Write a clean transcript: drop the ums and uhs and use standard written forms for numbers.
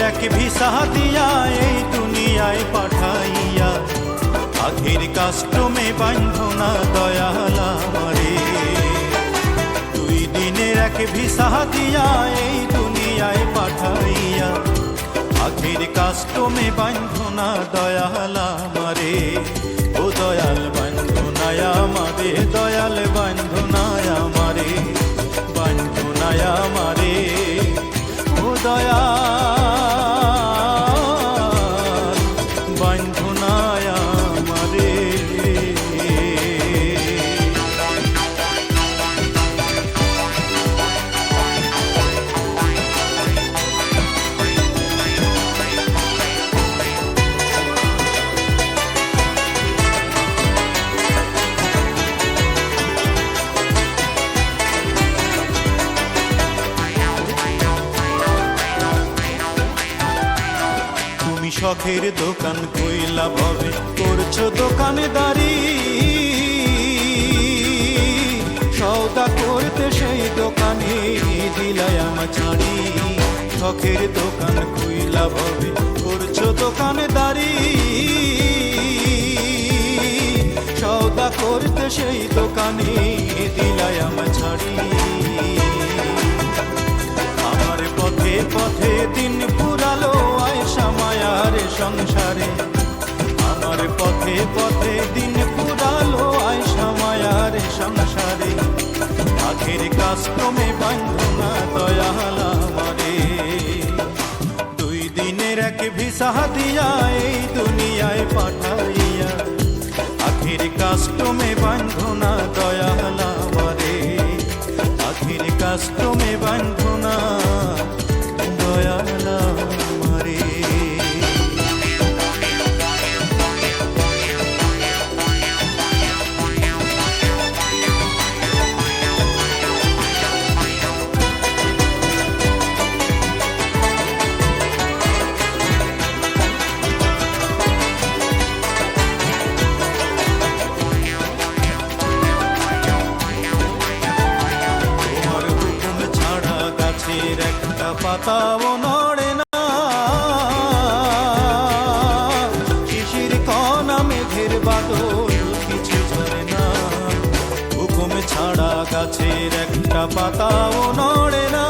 এক ভিসা দিয়া এই দুনিয়ায় পাঠাইয়া আখের কাস্টমে বাঁধো না দয়াল আমারে। 2 দিনের এক ভিসা দিয়া এই দুনিয়ায় পাঠাইয়া আখের কাস্টমে বাঁধো না দয়াল আমারে। ও দয়াল বাঁধো না আমারে, দয়াল বাঁধো না আমারে, বাঁধো না আমারে। ও দয়াল বাঁধো না আমারে। শখের দোকান কইলা ভবে করছো দোকানদারি, সওদা করতে সেই দোকানে দিলাই আমার ছাড়ি। শখের দোকান কইলা ভবে করছো দোকানদারি, সওদা করতে সেই দোকানে দিলাই আমার ছাড়ি। আমার পথে পথে দিন পুরালো আয়সা মায়ার সংসারে, আমার পথে পথে দিন পুরালো আয়সা মায়ার সংসারে। আখের কাস্টমে বাঁধো না দয়াল আমারে। 2 দিনের এক ভিসা দিয়া এই দুনিয়ায় পাঠাইয়া আখের কাস্টমে বাঁধো না দয়াল আমারে। আখের কাস্টমে বাঁধো না দয়াল আমারে। একটা পাতাও নড়ে না, শিশির কণা মেঘের বাদল কিছু ঝরে না। হুকুম ছাড়া গাছের একটা পাতাও নড়ে না,